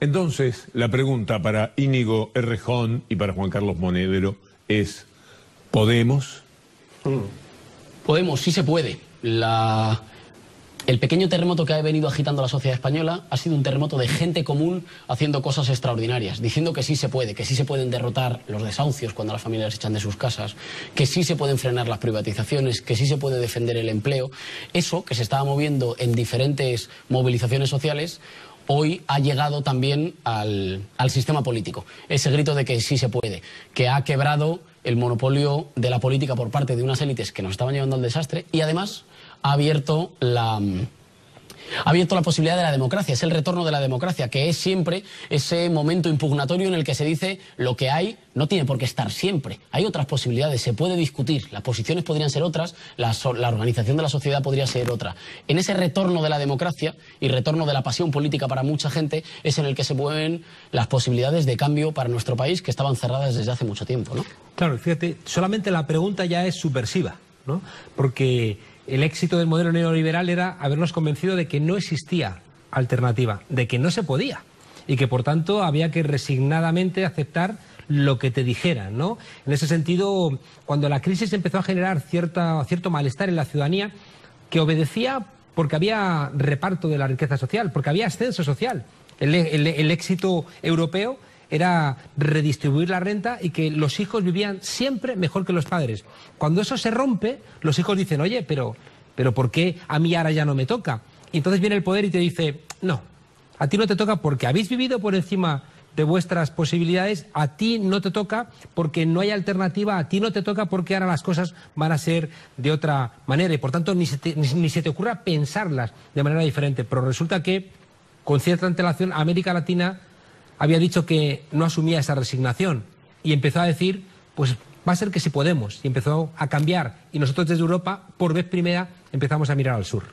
Entonces, la pregunta para Íñigo Errejón y para Juan Carlos Monedero es, ¿podemos? Podemos, sí se puede. El pequeño terremoto que ha venido agitando la sociedad española ha sido un terremoto de gente común haciendo cosas extraordinarias, diciendo que sí se pueden derrotar los desahucios cuando las familias se echan de sus casas, que sí se pueden frenar las privatizaciones, que sí se puede defender el empleo. Eso que se estaba moviendo en diferentes movilizaciones sociales hoy ha llegado también al sistema político. Ese grito de que sí se puede, que ha quebrado el monopolio de la política por parte de unas élites que nos estaban llevando al desastre y además ha abierto la posibilidad de la democracia. Es el retorno de la democracia, que es siempre ese momento impugnatorio en el que se dice lo que hay no tiene por qué estar siempre. Hay otras posibilidades, se puede discutir, las posiciones podrían ser otras, la organización de la sociedad podría ser otra. En ese retorno de la democracia y retorno de la pasión política para mucha gente es en el que se mueven las posibilidades de cambio para nuestro país que estaban cerradas desde hace mucho tiempo, ¿no? Claro, fíjate, solamente la pregunta ya es subversiva, ¿no? Porque el éxito del modelo neoliberal era habernos convencido de que no existía alternativa, de que no se podía y que por tanto había que resignadamente aceptar lo que te dijeran, ¿no? En ese sentido, cuando la crisis empezó a generar cierto malestar en la ciudadanía, que obedecía porque había reparto de la riqueza social, porque había ascenso social. El éxito europeo era redistribuir la renta y que los hijos vivían siempre mejor que los padres. Cuando eso se rompe, los hijos dicen, oye, pero ¿por qué a mí ahora ya no me toca? Y entonces viene el poder y te dice, no, a ti no te toca porque habéis vivido por encima de vuestras posibilidades, a ti no te toca porque no hay alternativa, a ti no te toca porque ahora las cosas van a ser de otra manera y por tanto ni se te ocurra pensarlas de manera diferente. Pero resulta que con cierta antelación América Latina había dicho que no asumía esa resignación y empezó a decir, pues va a ser que sí podemos, y empezó a cambiar y nosotros desde Europa por vez primera empezamos a mirar al sur.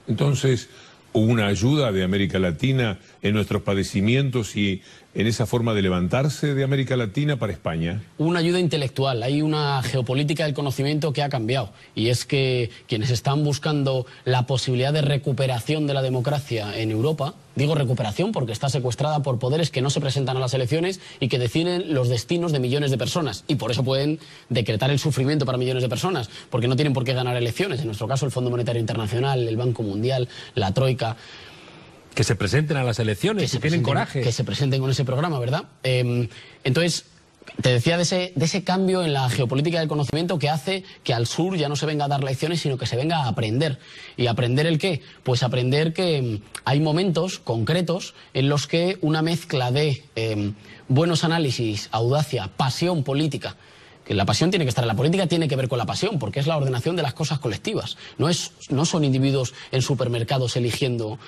Entonces, ¿hubo una ayuda de América Latina en nuestros padecimientos y en esa forma de levantarse de América Latina para España? Una ayuda intelectual, hay una geopolítica del conocimiento que ha cambiado y es que quienes están buscando la posibilidad de recuperación de la democracia en Europa, digo recuperación porque está secuestrada por poderes que no se presentan a las elecciones y que deciden los destinos de millones de personas y por eso pueden decretar el sufrimiento para millones de personas, porque no tienen por qué ganar elecciones, en nuestro caso el Fondo Monetario Internacional, el Banco Mundial, la Troika. Que se presenten a las elecciones, que tienen coraje. Que se presenten con ese programa, ¿verdad? Entonces, te decía de ese cambio en la geopolítica del conocimiento que hace que al sur ya no se venga a dar lecciones, sino que se venga a aprender. ¿Y aprender el qué? Pues aprender que hay momentos concretos en los que una mezcla de buenos análisis, audacia, pasión política, que la pasión tiene que estar en la política, tiene que ver con la pasión, porque es la ordenación de las cosas colectivas. No son individuos en supermercados eligiendo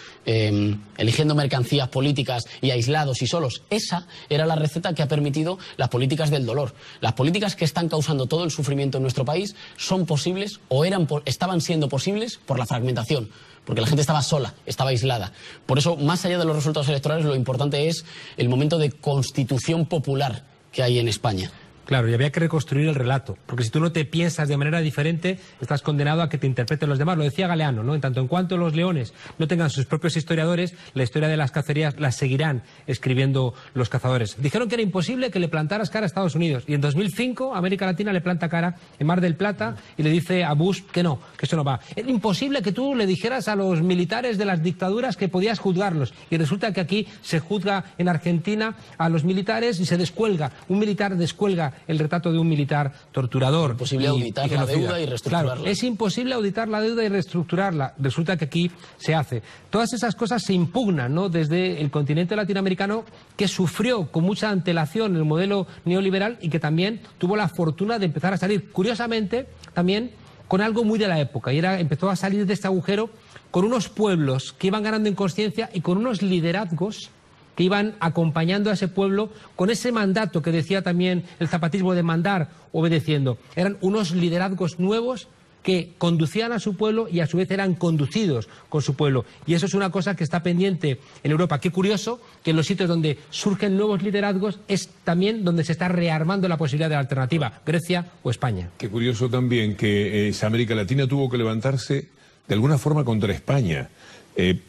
mercancías políticas y aislados y solos. Esa era la receta que ha permitido las políticas del dolor. Las políticas que están causando todo el sufrimiento en nuestro país son posibles o estaban siendo posibles por la fragmentación. Porque la gente estaba sola, estaba aislada. Por eso, más allá de los resultados electorales, lo importante es el momento de constitución popular que hay en España. Claro, y había que reconstruir el relato, porque si tú no te piensas de manera diferente, estás condenado a que te interpreten los demás. Lo decía Galeano, ¿no? En tanto en cuanto los leones no tengan sus propios historiadores, la historia de las cacerías la seguirán escribiendo los cazadores. Dijeron que era imposible que le plantaras cara a Estados Unidos, y en 2005 América Latina le planta cara en Mar del Plata y le dice a Bush que no, que eso no va. Era imposible que tú le dijeras a los militares de las dictaduras que podías juzgarlos, y resulta que aquí se juzga en Argentina a los militares y se descuelga, un militar descuelga el retrato de un militar torturador. Es imposible auditar la deuda y reestructurarla. Claro, es imposible auditar la deuda y reestructurarla. Resulta que aquí se hace. Todas esas cosas se impugnan, ¿no? Desde el continente latinoamericano, que sufrió con mucha antelación el modelo neoliberal y que también tuvo la fortuna de empezar a salir, curiosamente, también con algo muy de la época, y empezó a salir de este agujero con unos pueblos que iban ganando en consciencia y con unos liderazgos que iban acompañando a ese pueblo con ese mandato que decía también el zapatismo de mandar obedeciendo. Eran unos liderazgos nuevos que conducían a su pueblo y a su vez eran conducidos con su pueblo. Y eso es una cosa que está pendiente en Europa. Qué curioso que en los sitios donde surgen nuevos liderazgos es también donde se está rearmando la posibilidad de la alternativa, Grecia o España. Qué curioso también que esa América Latina tuvo que levantarse de alguna forma contra España,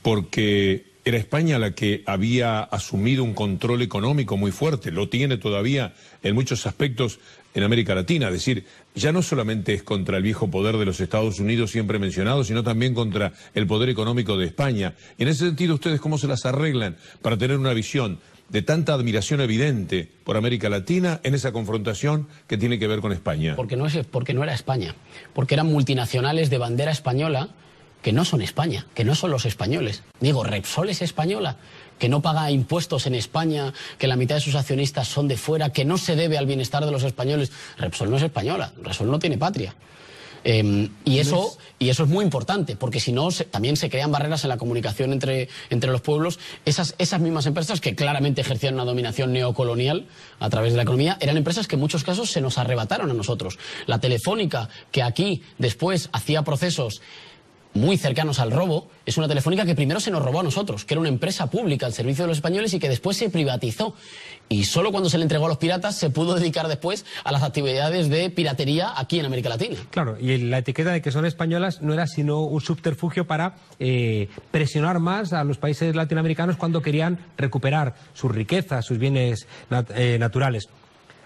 porque era España la que había asumido un control económico muy fuerte, lo tiene todavía en muchos aspectos en América Latina. Es decir, ya no solamente es contra el viejo poder de los Estados Unidos siempre mencionado, sino también contra el poder económico de España. Y en ese sentido, ¿ustedes cómo se las arreglan para tener una visión de tanta admiración evidente por América Latina en esa confrontación que tiene que ver con España? Porque no era España, porque eran multinacionales de bandera española que no son España, que no son los españoles. Digo, Repsol es española, que no paga impuestos en España, que la mitad de sus accionistas son de fuera, que no se debe al bienestar de los españoles. Repsol no es española, Repsol no tiene patria. Y eso es muy importante, porque si no, también se crean barreras en la comunicación entre los pueblos. Esas mismas empresas que claramente ejercían una dominación neocolonial a través de la economía, eran empresas que en muchos casos se nos arrebataron a nosotros. La Telefónica, que aquí después hacía procesos muy cercanos al robo, es una Telefónica que primero se nos robó a nosotros, que era una empresa pública al servicio de los españoles y que después se privatizó. Y solo cuando se le entregó a los piratas se pudo dedicar después a las actividades de piratería aquí en América Latina. Claro, y la etiqueta de que son españolas no era sino un subterfugio para presionar más a los países latinoamericanos cuando querían recuperar sus riquezas, sus bienes naturales.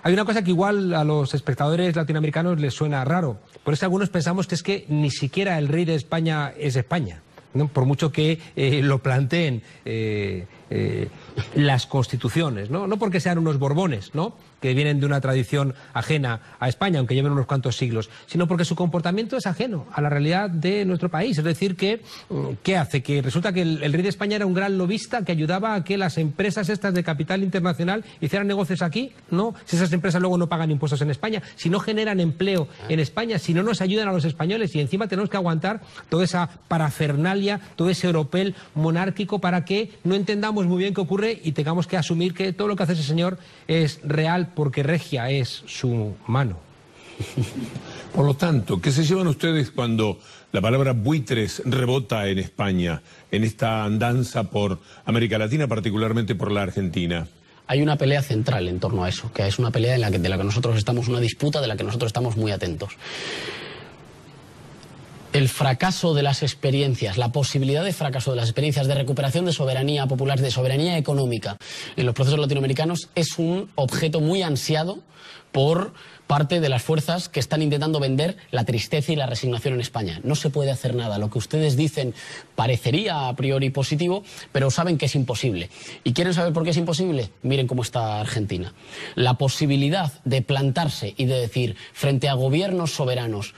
Hay una cosa que igual a los espectadores latinoamericanos les suena raro. Por eso algunos pensamos que es que ni siquiera el rey de España es España, ¿no? Por mucho que lo planteen las constituciones, ¿no? No porque sean unos Borbones, ¿no?, que vienen de una tradición ajena a España, aunque lleven unos cuantos siglos, sino porque su comportamiento es ajeno a la realidad de nuestro país. Es decir, que ¿qué hace? Que resulta que el rey de España era un gran lobista que ayudaba a que las empresas estas de capital internacional hicieran negocios aquí, ¿no? Si esas empresas luego no pagan impuestos en España, si no generan empleo en España, si no nos ayudan a los españoles, y encima tenemos que aguantar toda esa parafernalia, todo ese oropel monárquico para que no entendamos muy bien qué ocurre y tengamos que asumir que todo lo que hace ese señor es real porque regia es su mano. Por lo tanto, ¿qué se llevan ustedes cuando la palabra buitres rebota en España, en esta andanza por América Latina, particularmente por la Argentina? Hay una pelea central en torno a eso, que es una pelea de la que nosotros estamos, una disputa de la que nosotros estamos muy atentos. El fracaso de las experiencias, la posibilidad de fracaso de las experiencias de recuperación de soberanía popular, de soberanía económica en los procesos latinoamericanos es un objeto muy ansiado por parte de las fuerzas que están intentando vender la tristeza y la resignación en España. No se puede hacer nada. Lo que ustedes dicen parecería a priori positivo, pero saben que es imposible. ¿Y quieren saber por qué es imposible? Miren cómo está Argentina. La posibilidad de plantarse y de decir frente a gobiernos soberanos: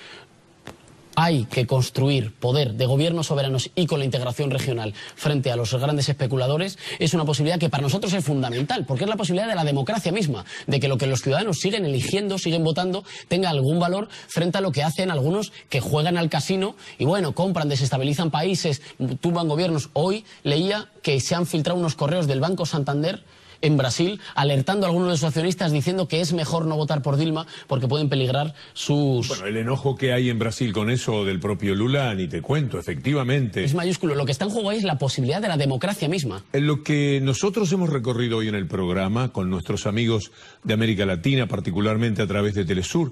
hay que construir poder de gobiernos soberanos y con la integración regional frente a los grandes especuladores, es una posibilidad que para nosotros es fundamental, porque es la posibilidad de la democracia misma, de que lo que los ciudadanos siguen eligiendo, siguen votando, tenga algún valor frente a lo que hacen algunos que juegan al casino y bueno, compran, desestabilizan países, tumban gobiernos. Hoy leía que se han filtrado unos correos del Banco Santander en Brasil, alertando a algunos de sus accionistas diciendo que es mejor no votar por Dilma porque pueden peligrar sus... Bueno, el enojo que hay en Brasil con eso del propio Lula, ni te cuento, efectivamente. Es mayúsculo. Lo que está en juego ahí es la posibilidad de la democracia misma. En lo que nosotros hemos recorrido hoy en el programa con nuestros amigos de América Latina, particularmente a través de Telesur,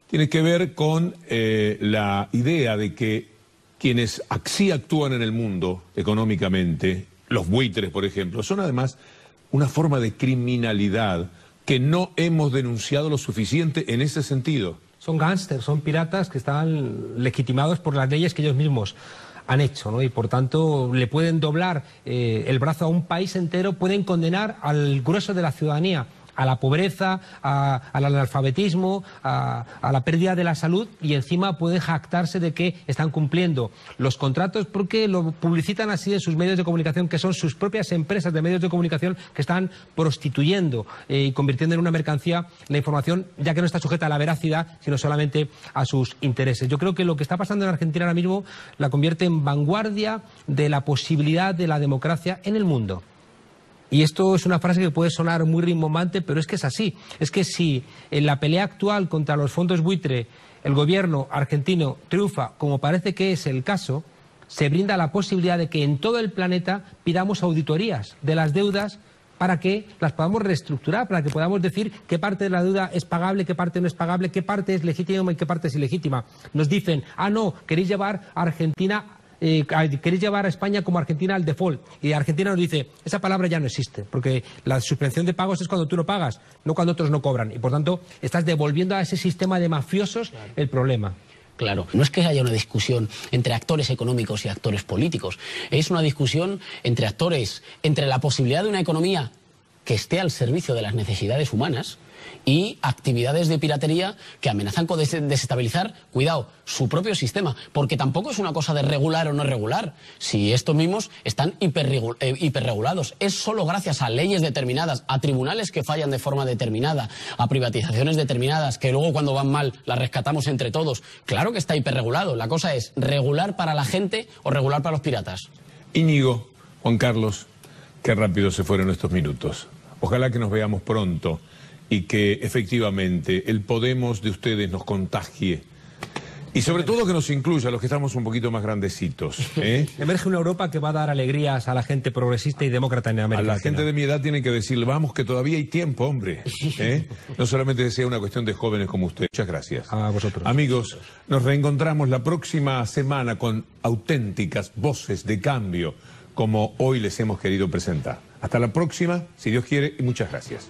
tiene que ver con la idea de que quienes así actúan en el mundo económicamente, los buitres, por ejemplo, son además una forma de criminalidad que no hemos denunciado lo suficiente en ese sentido. Son gángsters, son piratas que están legitimados por las leyes que ellos mismos han hecho, ¿no? Y por tanto le pueden doblar el brazo a un país entero, pueden condenar al grueso de la ciudadanía a la pobreza, al analfabetismo, a la pérdida de la salud, y encima pueden jactarse de que están cumpliendo los contratos porque lo publicitan así en sus medios de comunicación, que son sus propias empresas de medios de comunicación que están prostituyendo y convirtiendo en una mercancía la información, ya que no está sujeta a la veracidad, sino solamente a sus intereses. Yo creo que lo que está pasando en Argentina ahora mismo la convierte en vanguardia de la posibilidad de la democracia en el mundo. Y esto es una frase que puede sonar muy rimbombante, pero es que es así. Es que si en la pelea actual contra los fondos buitre el gobierno argentino triunfa, como parece que es el caso, se brinda la posibilidad de que en todo el planeta pidamos auditorías de las deudas para que las podamos reestructurar, para que podamos decir qué parte de la deuda es pagable, qué parte no es pagable, qué parte es legítima y qué parte es ilegítima. Nos dicen, ah, no, queréis llevar a Argentina queréis llevar a España como Argentina al default. Y Argentina nos dice, esa palabra ya no existe, porque la suspensión de pagos es cuando tú no pagas, no cuando otros no cobran. Y por tanto, estás devolviendo a ese sistema de mafiosos el problema. Claro, no es que haya una discusión entre actores económicos y actores políticos, es una discusión entre actores, entre la posibilidad de una economía que esté al servicio de las necesidades humanas y actividades de piratería que amenazan con desestabilizar, cuidado, su propio sistema, porque tampoco es una cosa de regular o no regular, si estos mismos están hiperregulados, es solo gracias a leyes determinadas, a tribunales que fallan de forma determinada, a privatizaciones determinadas, que luego cuando van mal las rescatamos entre todos, claro que está hiperregulado, la cosa es regular para la gente o regular para los piratas. Íñigo, Juan Carlos, qué rápido se fueron estos minutos, ojalá que nos veamos pronto y que efectivamente el Podemos de ustedes nos contagie. Y sobre todo que nos incluya a los que estamos un poquito más grandecitos. Emerge una Europa que va a dar alegrías a la gente progresista y demócrata en América Latina. A la gente de mi edad tiene que decirle, vamos, que todavía hay tiempo, hombre. No solamente sea una cuestión de jóvenes como usted. Muchas gracias. A vosotros. Amigos, nos reencontramos la próxima semana con auténticas voces de cambio, como hoy les hemos querido presentar. Hasta la próxima, si Dios quiere, y muchas gracias.